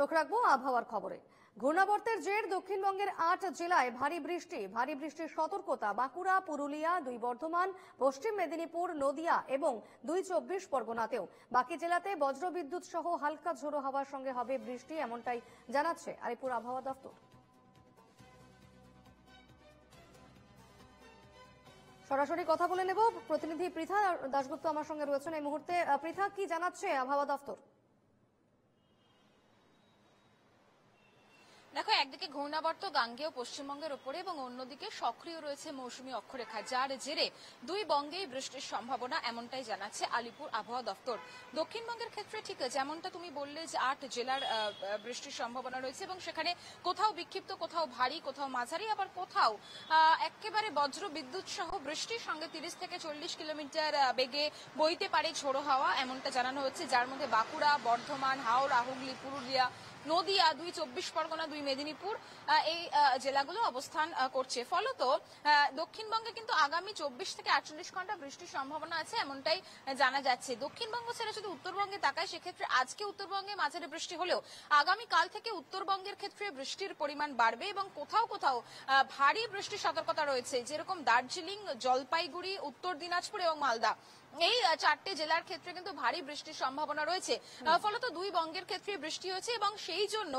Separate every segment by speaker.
Speaker 1: চোখ রাখবো আবহাওয়ার খবরে। ঘূর্ণাবর্তের জের দক্ষিণবঙ্গের ৮ জেলায় ভারী বৃষ্টির সতর্কতা। বাঁকুড়া, পুরুলিয়া, ২ বর্ধমান, পশ্চিম মেদিনীপুর, নদিয়া এবং ২ চব্বিশ পরগনাতেও। বাকি জেলাতে বজ্রবিদ্যুৎ সহ হালকা ঝোড়ো হাওয়ার সঙ্গে হবে বৃষ্টি, এমনটাই জানাচ্ছে আলিপুর আবহাওয়া দফতর। সরাসরি কথা বলে নেব, প্রতিনিধি পৃথা দাশগুপ্ত আমার সঙ্গে রয়েছেন এই মুহূর্তে। পৃথা, কি জানাচ্ছে আবহাওয়া দফতর?
Speaker 2: দেখো, একদিকে ঘূর্ণাবর্ত গাঙ্গেয় পশ্চিমবঙ্গের উপরে এবং অন্যদিকে সক্রিয় রয়েছে মৌসুমী অক্ষরেখা, যার জেরে দুই বঙ্গেই বৃষ্টির সম্ভাবনা, এমনটাই জানাচ্ছে আলিপুর আবহাওয়া দফতর। দক্ষিণবঙ্গের ক্ষেত্রে ঠিক যেমনটা তুমি বললে যে ৮ জেলার বৃষ্টির সম্ভাবনা রয়েছে এবং সেখানে কোথাও বিক্ষিপ্ত, কোথাও ভারী, কোথাও মাঝারি, আবার কোথাও একেবারে বজ্র বিদ্যুৎ সহ বৃষ্টির সঙ্গে ৩০ থেকে ৪০ কিলোমিটার বেগে বইতে পারে ঝোড়ো হাওয়া, এমনটা জানানো হচ্ছে। যার মধ্যে বাঁকুড়া, বর্ধমান, হাওড়া, হুগলি, পুরুলিয়া, নদিয়া, ২ চব্বিশ পরগনা, ২ মেদিনীপুর এই জেলাগুলো অবস্থান করছে। ফলত দক্ষিণবঙ্গে কিন্তু আগামী ২৪ থেকে ৪৮ ঘন্টা বৃষ্টির সম্ভাবনা আছে, এমনটাই জানা যাচ্ছে। দক্ষিণবঙ্গ ছেড়ে যদি উত্তরবঙ্গে তাকায়, সেক্ষেত্রে আজকে উত্তরবঙ্গে মাঝারি বৃষ্টি হলেও আগামীকাল থেকে উত্তরবঙ্গের ক্ষেত্রে বৃষ্টির পরিমাণ বাড়বে এবং কোথাও কোথাও ভারী বৃষ্টির সতর্কতা রয়েছে, যেরকম দার্জিলিং, জলপাইগুড়ি, উত্তর দিনাজপুর এবং মালদা, এই ৪টে জেলার ক্ষেত্রে কিন্তু ভারী বৃষ্টির সম্ভাবনা রয়েছে। ফলত দুই বঙ্গের ক্ষেত্রে বৃষ্টি হয়েছে এবং সেই জন্য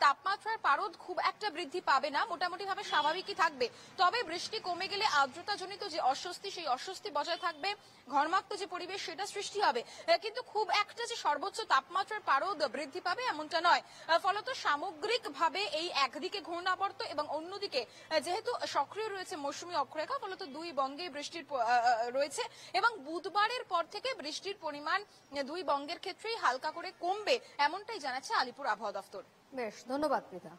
Speaker 2: তাপমাত্রার পারদ খুব একটা বৃদ্ধি পাবে না, মোটামুটি ভাবে স্বাভাবিকই থাকবে। তবে বৃষ্টি কমে গেলে আর্দ্রতাজনিত যে অস্বস্তি, সেই অস্বস্তি বজায় থাকবে, ঘর্মাক্ত যে পরিবেশ সেটা সৃষ্টি হবে, কিন্তু খুব একটা যে সর্বোচ্চ তাপমাত্রার পারদ বৃদ্ধি পাবে এমনটা নয়। ফলত সামগ্রিকভাবে এই একদিকে ঘূর্ণাবর্ত এবং অন্যদিকে যেহেতু সক্রিয় রয়েছে মৌসুমী অক্ষরেখা, ফলত দুই বঙ্গে বৃষ্টির রয়েছে এবং বুধবারের পর থেকে বৃষ্টির পরিমাণ দুই বঙ্গের ক্ষেত্রেই হালকা করে কমবে, এমনটাই জানাচ্ছে আলিপুর আবহাওয়া দফতর।
Speaker 1: বেশ, ধন্যবাদ পৃথা।